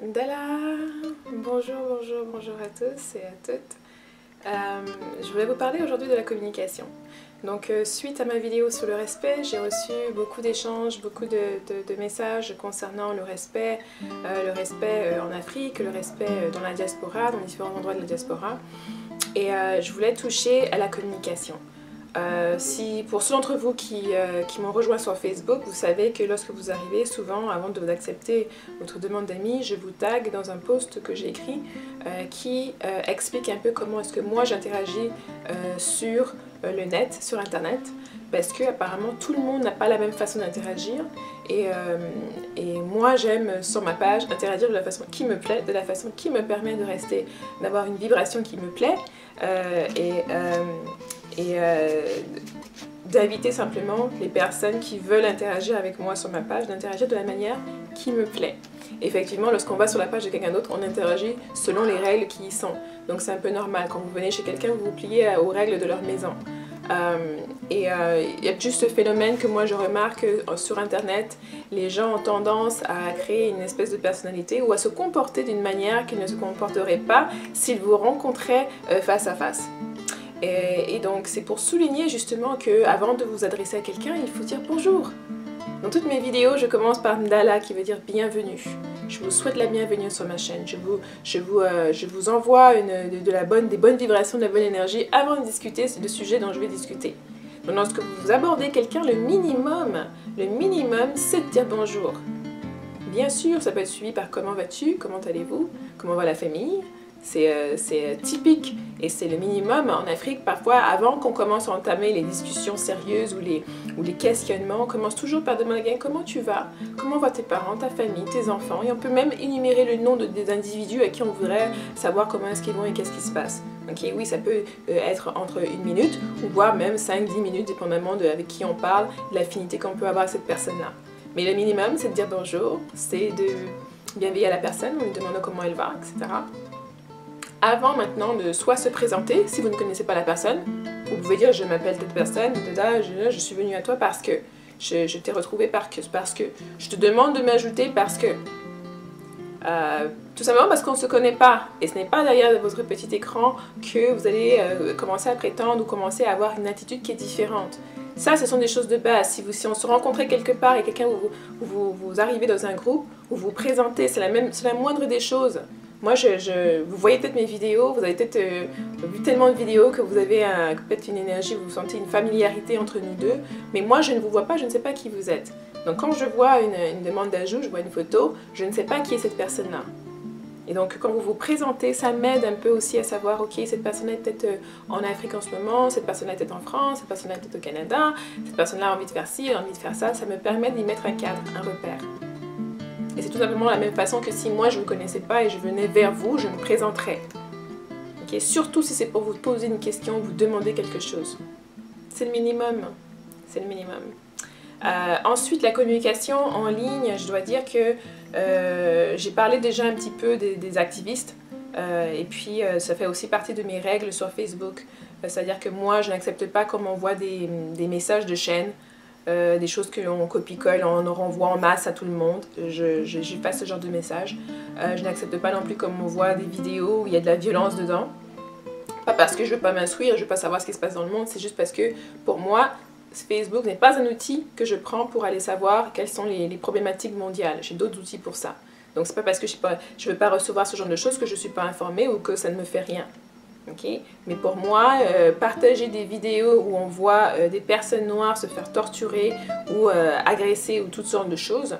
Dala! Bonjour à tous et à toutes. Je voulais vous parler aujourd'hui de la communication. Donc suite à ma vidéo sur le respect, j'ai reçu beaucoup d'échanges, beaucoup de messages concernant le respect en Afrique, le respect dans la diaspora, dans différents endroits de la diaspora. Et je voulais toucher à la communication. Si pour ceux d'entre vous qui m'ont rejoint sur Facebook, vous savez que lorsque vous arrivez, souvent avant d'accepter votre demande d'amis, je vous tag dans un post que j'ai écrit qui explique un peu comment est-ce que moi j'interagis sur le net, sur internet, parce que apparemment tout le monde n'a pas la même façon d'interagir et moi j'aime sur ma page interagir de la façon qui me plaît, de la façon qui me permet de rester, d'avoir une vibration qui me plaît d'inviter simplement les personnes qui veulent interagir avec moi sur ma page, d'interagir de la manière qui me plaît. Effectivement, lorsqu'on va sur la page de quelqu'un d'autre, on interagit selon les règles qui y sont. Donc c'est un peu normal, quand vous venez chez quelqu'un, vous vous pliez aux règles de leur maison. Il y a juste ce phénomène que moi je remarque sur internet, les gens ont tendance à créer une espèce de personnalité ou à se comporter d'une manière qu'ils ne se comporteraient pas s'ils vous rencontraient face à face. Et donc c'est pour souligner justement que avant de vous adresser à quelqu'un, il faut dire bonjour. Dans toutes mes vidéos, je commence par Mdala qui veut dire bienvenue. Je vous souhaite la bienvenue sur ma chaîne. Je vous envoie des bonnes vibrations, de la bonne énergie avant de discuter du sujet dont je vais discuter. Donc lorsque vous abordez quelqu'un, le minimum, c'est de dire bonjour. Bien sûr, ça peut être suivi par comment vas-tu, comment allez-vous, comment va la famille. C'est typique et c'est le minimum en Afrique. Parfois, avant qu'on commence à entamer les discussions sérieuses ou les questionnements, on commence toujours par demander comment tu vas, comment vont tes parents, ta famille, tes enfants. Et on peut même énumérer le nom des individus à qui on voudrait savoir comment est-ce qu'ils vont et qu'est-ce qui se passe. Ok, oui, ça peut être entre 1 minute ou voire même 5-10 minutes, dépendamment avec qui on parle, de l'affinité qu'on peut avoir avec cette personne-là. Mais le minimum, c'est de dire bonjour, c'est de bien veiller à la personne, on lui demande comment elle va, etc. Avant maintenant de soit se présenter, si vous ne connaissez pas la personne, vous pouvez dire je m'appelle telle personne, je suis venue à toi parce que, je t'ai retrouvé parce que, je te demande de m'ajouter parce que, tout simplement parce qu'on ne se connaît pas. Et ce n'est pas derrière votre petit écran que vous allez commencer à prétendre ou commencer à avoir une attitude qui est différente. Ça, ce sont des choses de base. Si on se rencontrait quelque part et quelqu'un vous arrivez dans un groupe, vous vous présentez, c'est la moindre des choses. Moi, vous voyez peut-être mes vidéos, vous avez peut-être vu tellement de vidéos que vous avez peut-être une énergie, vous sentez une familiarité entre nous deux. Mais moi, je ne vous vois pas, je ne sais pas qui vous êtes. Donc quand je vois une demande d'ajout, je vois une photo, je ne sais pas qui est cette personne-là. Et donc quand vous vous présentez, ça m'aide un peu aussi à savoir, ok, cette personne-là est peut-être en Afrique en ce moment, cette personne-là est peut-être en France, cette personne-là est peut-être au Canada, cette personne-là a envie de faire ci, a envie de faire ça. Ça me permet d'y mettre un cadre, un repère. Et c'est tout simplement la même façon que si moi je ne vous connaissais pas et je venais vers vous, je me présenterais. Okay? Surtout si c'est pour vous poser une question, vous demander quelque chose. C'est le minimum. C'est le minimum. Ensuite, la communication en ligne, je dois dire que j'ai parlé déjà un petit peu des activistes. Et puis ça fait aussi partie de mes règles sur Facebook. C'est-à-dire que moi, je n'accepte pas qu'on m'envoie des messages de chaîne. Des choses que l'on copie-colle, on renvoie en masse à tout le monde. Je pas ce genre de message. Je n'accepte pas non plus qu'on m'envoie des vidéos où il y a de la violence dedans. Pas parce que je veux pas m'instruire, je veux pas savoir ce qui se passe dans le monde, c'est juste parce que pour moi, Facebook n'est pas un outil que je prends pour aller savoir quelles sont les problématiques mondiales. J'ai d'autres outils pour ça. Donc c'est pas parce que je veux pas recevoir ce genre de choses que je suis pas informée ou que ça ne me fait rien. Okay. Mais pour moi, partager des vidéos où on voit des personnes noires se faire torturer ou agresser ou toutes sortes de choses,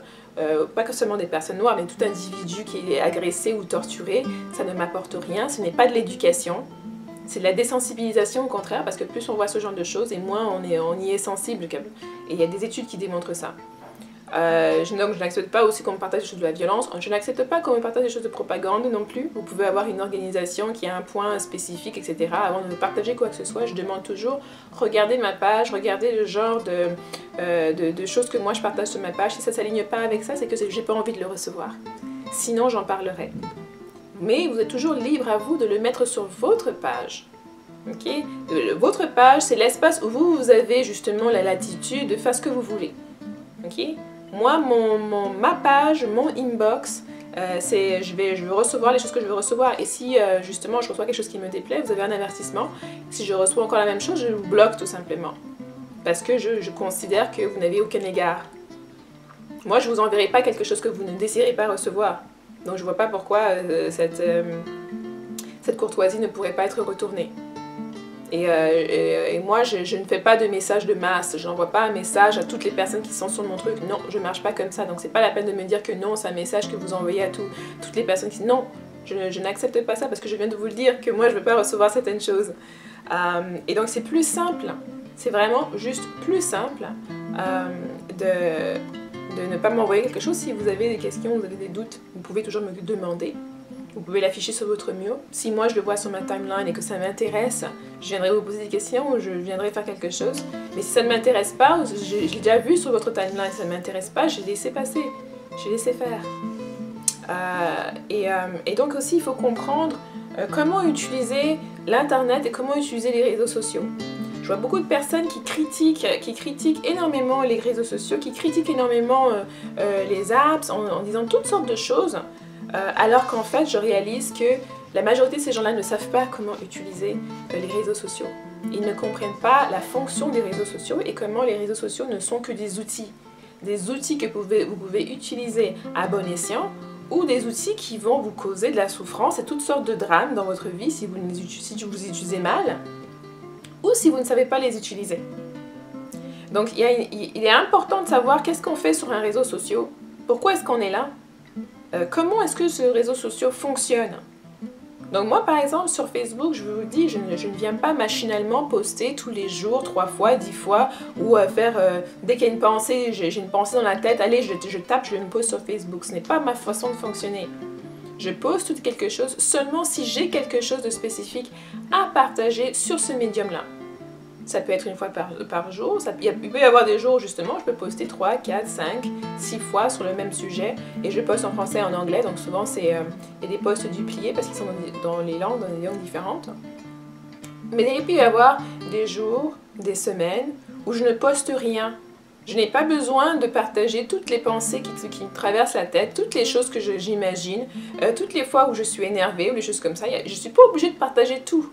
pas que seulement des personnes noires, mais tout individu qui est agressé ou torturé, ça ne m'apporte rien, ce n'est pas de l'éducation, c'est de la désensibilisation au contraire, parce que plus on voit ce genre de choses et moins on y est sensible. Et il y a des études qui démontrent ça. Donc je n'accepte pas aussi qu'on me partage des choses de la violence, je n'accepte pas qu'on me partage des choses de propagande non plus. Vous pouvez avoir une organisation qui a un point spécifique, etc. Avant de me partager quoi que ce soit, je demande toujours, regardez ma page, regardez le genre de choses que moi je partage sur ma page. Si ça ne s'aligne pas avec ça, c'est que j'ai pas envie de le recevoir. Sinon j'en parlerai. Mais vous êtes toujours libre à vous de le mettre sur votre page. Okay? Votre page, c'est l'espace où vous avez justement la latitude de faire ce que vous voulez. Okay? Moi, ma page, mon inbox, Je veux recevoir les choses que je veux recevoir. Et si justement je reçois quelque chose qui me déplaît, vous avez un avertissement. Si je reçois encore la même chose, je vous bloque tout simplement. Parce que je considère que vous n'avez aucun égard. Moi, je ne vous enverrai pas quelque chose que vous ne désirez pas recevoir. Donc je ne vois pas pourquoi cette courtoisie ne pourrait pas être retournée. Et moi, je ne fais pas de message de masse. Je n'envoie pas un message à toutes les personnes qui sont sur mon truc. Non, je ne marche pas comme ça. Donc c'est pas la peine de me dire que non, c'est un message que vous envoyez à toutes les personnes qui... Non, je n'accepte pas ça parce que je viens de vous le dire que moi, je ne veux pas recevoir certaines choses. Et donc c'est plus simple. C'est vraiment juste plus simple de ne pas m'envoyer quelque chose. Si vous avez des questions, vous avez des doutes, vous pouvez toujours me demander. Vous pouvez l'afficher sur votre mur. Si moi je le vois sur ma timeline et que ça m'intéresse, je viendrai vous poser des questions ou je viendrai faire quelque chose. Mais si ça ne m'intéresse pas, je l'ai déjà vu sur votre timeline, si ça ne m'intéresse pas, j'ai laissé passer, j'ai laissé faire. Et donc aussi, il faut comprendre comment utiliser l'Internet et comment utiliser les réseaux sociaux. Je vois beaucoup de personnes qui critiquent énormément les réseaux sociaux, qui critiquent énormément les apps en disant toutes sortes de choses. Alors qu'en fait, je réalise que la majorité de ces gens-là ne savent pas comment utiliser les réseaux sociaux. Ils ne comprennent pas la fonction des réseaux sociaux et comment les réseaux sociaux ne sont que des outils. Des outils que vous pouvez utiliser à bon escient ou des outils qui vont vous causer de la souffrance et toutes sortes de drames dans votre vie si vous les utilisez mal ou si vous ne savez pas les utiliser. Donc, il est important de savoir qu'est-ce qu'on fait sur un réseau social, pourquoi est-ce qu'on est là. Comment est-ce que ce réseau social fonctionne? Donc moi par exemple sur Facebook, je vous dis, je ne viens pas machinalement poster tous les jours, 3 fois, 10 fois, ou dès qu'il y a une pensée, j'ai une pensée dans la tête, allez je tape, je me poste sur Facebook. Ce n'est pas ma façon de fonctionner. Je poste quelque chose seulement si j'ai quelque chose de spécifique à partager sur ce médium-là. Ça peut être une fois par jour, il peut y avoir des jours justement, je peux poster 3, 4, 5, 6 fois sur le même sujet et je poste en français et en anglais, donc souvent il y a des posts dupliés parce qu'ils sont dans des langues différentes. Mais il peut y avoir des jours, des semaines où je ne poste rien. Je n'ai pas besoin de partager toutes les pensées qui me traversent la tête, toutes les choses que j'imagine, toutes les fois où je suis énervée ou des choses comme ça. Je ne suis pas obligée de partager tout.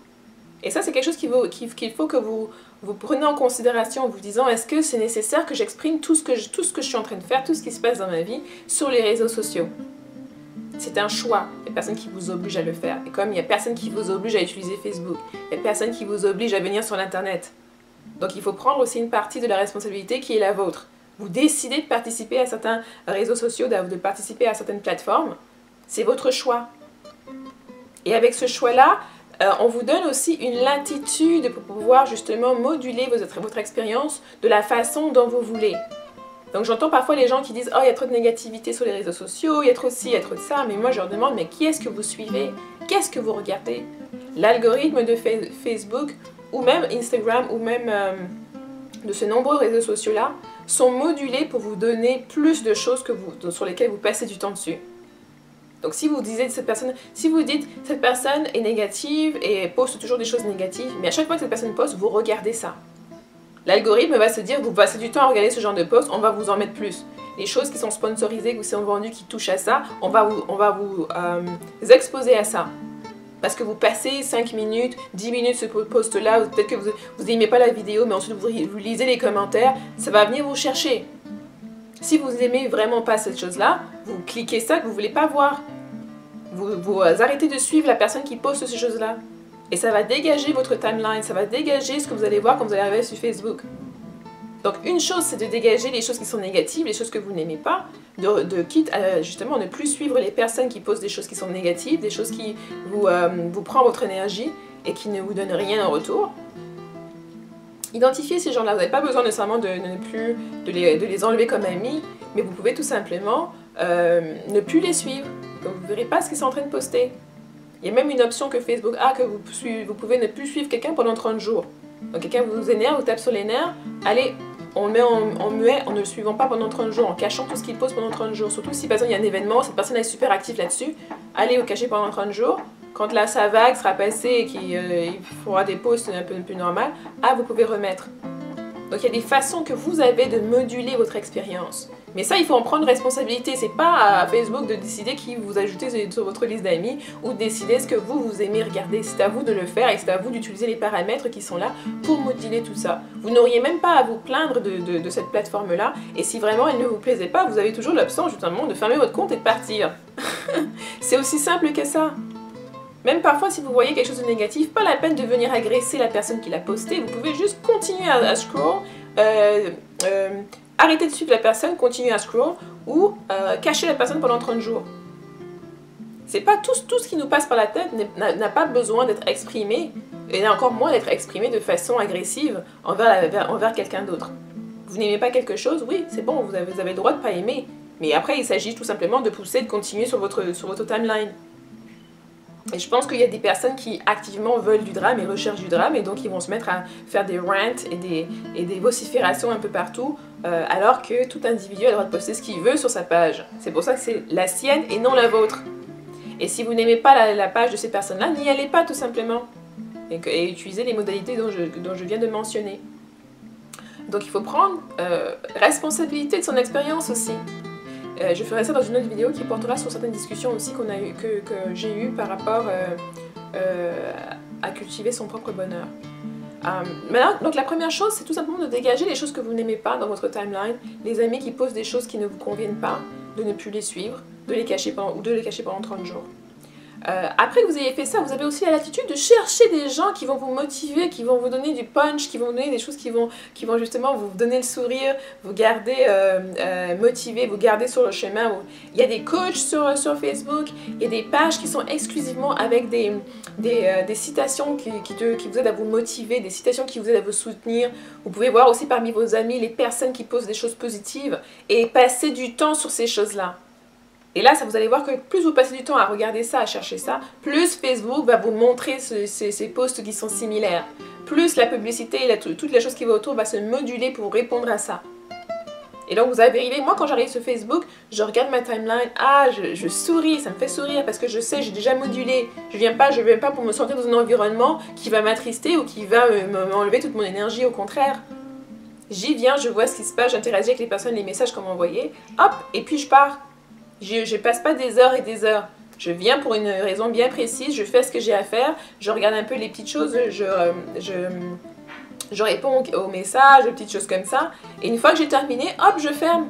Et ça, c'est quelque chose qu'il faut que vous preniez en considération en vous disant est-ce que c'est nécessaire que j'exprime tout ce que je suis en train de faire, tout ce qui se passe dans ma vie sur les réseaux sociaux. C'est un choix. Il n'y a personne qui vous oblige à le faire. Et comme il n'y a personne qui vous oblige à utiliser Facebook, il n'y a personne qui vous oblige à venir sur l'Internet. Donc il faut prendre aussi une partie de la responsabilité qui est la vôtre. Vous décidez de participer à certains réseaux sociaux, de participer à certaines plateformes. C'est votre choix. Et avec ce choix-là, on vous donne aussi une latitude pour pouvoir justement moduler votre expérience de la façon dont vous voulez. Donc j'entends parfois les gens qui disent « Oh, il y a trop de négativité sur les réseaux sociaux, il y a trop de ci, il y a trop de ça. » Mais moi je leur demande « Mais qui est-ce que vous suivez? Qu'est-ce que vous regardez ?» L'algorithme de Facebook ou même Instagram ou même de ces nombreux réseaux sociaux-là sont modulés pour vous donner plus de choses sur lesquelles vous passez du temps dessus. Donc si vous dites cette personne est négative et poste toujours des choses négatives, mais à chaque fois que cette personne poste, vous regardez ça. L'algorithme va se dire, vous passez du temps à regarder ce genre de post, on va vous en mettre plus. Les choses qui sont sponsorisées, qui vous sont vendues, qui touchent à ça, on va vous exposer à ça. Parce que vous passez 5 minutes, 10 minutes sur ce post-là, peut-être que vous n'aimez pas la vidéo, mais ensuite vous lisez les commentaires, ça va venir vous chercher. Si vous n'aimez vraiment pas cette chose-là, vous cliquez ça que vous ne voulez pas voir. Vous arrêtez de suivre la personne qui poste ces choses-là. Et ça va dégager votre timeline, ça va dégager ce que vous allez voir quand vous allez arriver sur Facebook. Donc une chose, c'est de dégager les choses qui sont négatives, les choses que vous n'aimez pas, quitte à justement ne plus suivre les personnes qui postent des choses qui sont négatives, des choses qui vous prennent votre énergie et qui ne vous donnent rien en retour. Identifiez ces gens-là, vous n'avez pas besoin nécessairement de les enlever comme amis, mais vous pouvez tout simplement ne plus les suivre. Donc vous ne verrez pas ce qu'ils sont en train de poster. Il y a même une option que Facebook a que vous pouvez ne plus suivre quelqu'un pendant 30 jours. Donc quelqu'un vous énerve, vous tape sur les nerfs, allez, on le met en muet en ne le suivant pas pendant 30 jours, en cachant tout ce qu'il poste pendant 30 jours. Surtout si par exemple il y a un événement, cette personne est super active là-dessus, allez vous cacher pendant 30 jours. Quand là sa vague sera passée et qu'il fera des posts un peu plus normales, vous pouvez remettre. Donc il y a des façons que vous avez de moduler votre expérience. Mais ça, il faut en prendre responsabilité. C'est pas à Facebook de décider qui vous ajoutez sur votre liste d'amis ou de décider ce que vous aimez regarder. C'est à vous de le faire et c'est à vous d'utiliser les paramètres qui sont là pour moduler tout ça. Vous n'auriez même pas à vous plaindre de cette plateforme-là. Et si vraiment elle ne vous plaisait pas, vous avez toujours l'option justement de fermer votre compte et de partir. C'est aussi simple que ça. Même parfois, si vous voyez quelque chose de négatif, pas la peine de venir agresser la personne qui l'a posté. Vous pouvez juste continuer à scroll, arrêter de suivre la personne, continuer à scroll ou cacher la personne pendant 30 jours. C'est pas tout ce qui nous passe par la tête n'a pas besoin d'être exprimé, et encore moins d'être exprimé de façon agressive envers quelqu'un d'autre. Vous n'aimez pas quelque chose, oui, c'est bon, vous avez le droit de ne pas aimer. Mais après, il s'agit tout simplement de pousser, de continuer sur votre timeline. Et je pense qu'il y a des personnes qui activement veulent du drame et recherchent du drame et donc ils vont se mettre à faire des rants et des vociférations un peu partout alors que tout individu a le droit de poster ce qu'il veut sur sa page. C'est pour ça que c'est la sienne et non la vôtre. Et si vous n'aimez pas la page de ces personnes-là, n'y allez pas tout simplement. Et utilisez les modalités dont je viens de mentionner. Donc il faut prendre responsabilité de son expérience aussi. Je ferai ça dans une autre vidéo qui portera sur certaines discussions aussi que j'ai eues par rapport à cultiver son propre bonheur. Maintenant, donc la première chose, c'est tout simplement de dégager les choses que vous n'aimez pas dans votre timeline, les amis qui postent des choses qui ne vous conviennent pas, de ne plus les suivre, de les cacher pendant 30 jours. Après que vous ayez fait ça, vous avez aussi la latitude de chercher des gens qui vont vous motiver, qui vont vous donner du punch, qui vont vous donner des choses qui vont justement vous donner le sourire, vous garder motivé, vous garder sur le chemin. Il y a des coachs sur Facebook, il y a des pages qui sont exclusivement avec des citations qui vous aident à vous motiver, des citations qui vous aident à vous soutenir. Vous pouvez voir aussi parmi vos amis les personnes qui posent des choses positives et passer du temps sur ces choses-là. Et là, vous allez voir que plus vous passez du temps à regarder ça, à chercher ça, plus Facebook va vous montrer ces posts qui sont similaires. Plus la publicité et toutes les choses qui vont autour va se moduler pour répondre à ça. Et donc vous arrivez, moi quand j'arrive sur Facebook, je regarde ma timeline, je souris, ça me fait sourire parce que je sais, j'ai déjà modulé. Je viens pas pour me sentir dans un environnement qui va m'attrister ou qui va m'enlever toute mon énergie, au contraire. J'y viens, je vois ce qui se passe, j'interagis avec les personnes, les messages qu'on m'a envoyés, hop, et puis je pars. Je passe pas des heures et des heures. Je viens pour une raison bien précise, je fais ce que j'ai à faire, je regarde un peu les petites choses, je réponds aux messages, aux petites choses comme ça. Et une fois que j'ai terminé, hop, je ferme.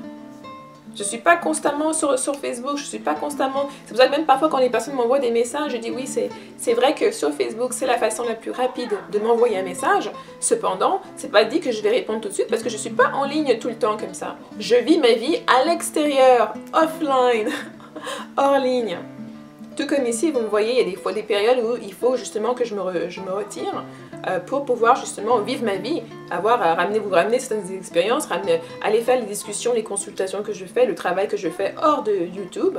Je suis pas constamment sur Facebook, je suis pas constamment... C'est pour ça que même parfois quand les personnes m'envoient des messages, je dis oui, c'est vrai que sur Facebook, c'est la façon la plus rapide de m'envoyer un message. Cependant, c'est pas dit que je vais répondre tout de suite parce que je suis pas en ligne tout le temps comme ça. Je vis ma vie à l'extérieur, offline, hors ligne. Tout comme ici, vous me voyez, il y a des fois des périodes où il faut justement que je me retire pour pouvoir justement vivre ma vie, vous ramener certaines expériences, aller faire les discussions, les consultations que je fais, le travail que je fais hors de YouTube,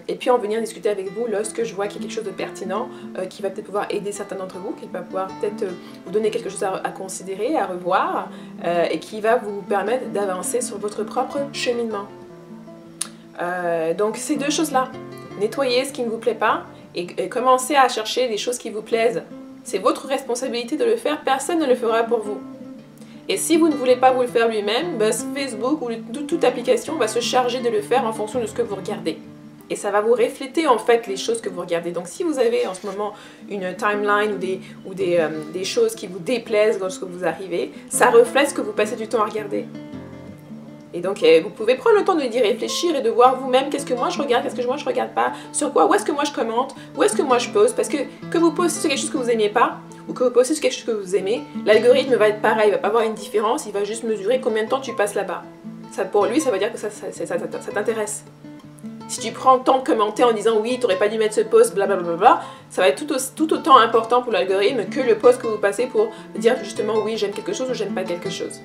et puis en venir discuter avec vous lorsque je vois qu'il y a quelque chose de pertinent qui va peut-être pouvoir aider certains d'entre vous, qui va pouvoir peut-être vous donner quelque chose à considérer, à revoir, et qui va vous permettre d'avancer sur votre propre cheminement. Donc ces deux choses-là. Nettoyez ce qui ne vous plaît pas et commencez à chercher des choses qui vous plaisent. C'est votre responsabilité de le faire, personne ne le fera pour vous. Et si vous ne voulez pas vous le faire lui-même, Facebook ou toute application va se charger de le faire en fonction de ce que vous regardez. Et ça va vous refléter en fait les choses que vous regardez. Donc si vous avez en ce moment une timeline ou des choses qui vous déplaisent lorsque vous arrivez, ça reflète ce que vous passez du temps à regarder. Et donc vous pouvez prendre le temps d'y réfléchir et de voir vous-même qu'est-ce que moi je regarde, qu'est-ce que moi je regarde pas, sur quoi, où est-ce que moi je commente, où est-ce que moi je pose, parce que vous postez sur quelque chose que vous n'aimez pas ou que vous postez sur quelque chose que vous aimez, l'algorithme va être pareil, il va pas avoir une différence, il va juste mesurer combien de temps tu passes là-bas. Ça, pour lui, ça veut dire que ça t'intéresse. Si tu prends le temps de commenter en disant oui, tu n'aurais pas dû mettre ce post, blablabla, ça va être tout autant important pour l'algorithme que le post que vous passez pour dire justement oui, j'aime quelque chose ou j'aime pas quelque chose.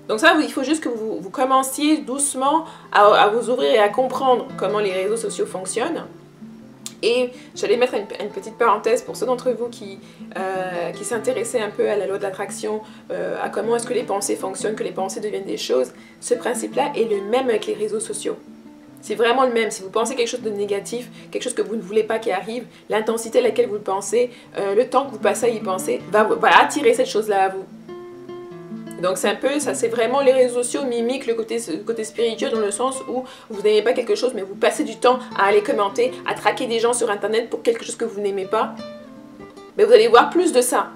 Donc ça, il faut juste que vous commenciez doucement à vous ouvrir et à comprendre comment les réseaux sociaux fonctionnent. Et j'allais mettre une petite parenthèse pour ceux d'entre vous qui s'intéressaient un peu à la loi de l'attraction, à comment est-ce que les pensées fonctionnent, que les pensées deviennent des choses. Ce principe-là est le même avec les réseaux sociaux. C'est vraiment le même. Si vous pensez quelque chose de négatif, quelque chose que vous ne voulez pas qui arrive, l'intensité à laquelle vous le pensez, le temps que vous passez à y penser, va attirer cette chose-là à vous. Donc c'est un peu, ça c'est vraiment les réseaux sociaux mimiquent le côté spirituel dans le sens où vous n'aimez pas quelque chose mais vous passez du temps à aller commenter, à traquer des gens sur internet pour quelque chose que vous n'aimez pas. Mais vous allez voir plus de ça.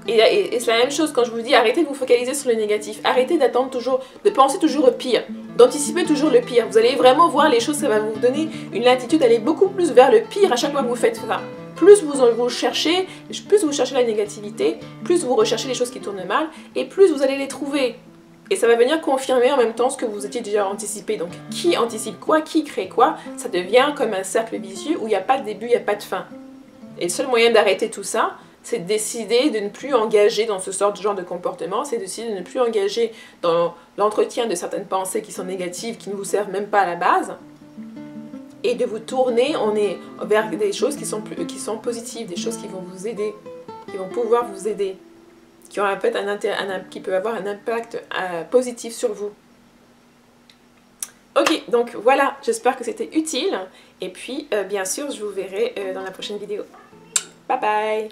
Et c'est la même chose quand je vous dis arrêtez de vous focaliser sur le négatif, arrêtez d'attendre toujours, de penser toujours au pire, d'anticiper toujours le pire. Vous allez vraiment voir les choses, ça va vous donner une latitude d'aller beaucoup plus vers le pire à chaque fois que vous faites ça. Plus vous cherchez la négativité, plus vous recherchez les choses qui tournent mal, et plus vous allez les trouver. Et ça va venir confirmer en même temps ce que vous étiez déjà anticipé. Donc qui anticipe quoi, qui crée quoi, ça devient comme un cercle vicieux où il n'y a pas de début, il n'y a pas de fin. Et le seul moyen d'arrêter tout ça, c'est de décider de ne plus engager dans ce genre de comportement, c'est de décider de ne plus engager dans l'entretien de certaines pensées qui sont négatives, qui ne vous servent même pas à la base, et de vous tourner vers des choses qui sont positives, des choses qui vont vous aider, qui vont pouvoir vous aider, qui peuvent avoir un impact positif sur vous. Ok, donc voilà, j'espère que c'était utile, et puis bien sûr, je vous verrai dans la prochaine vidéo. Bye bye!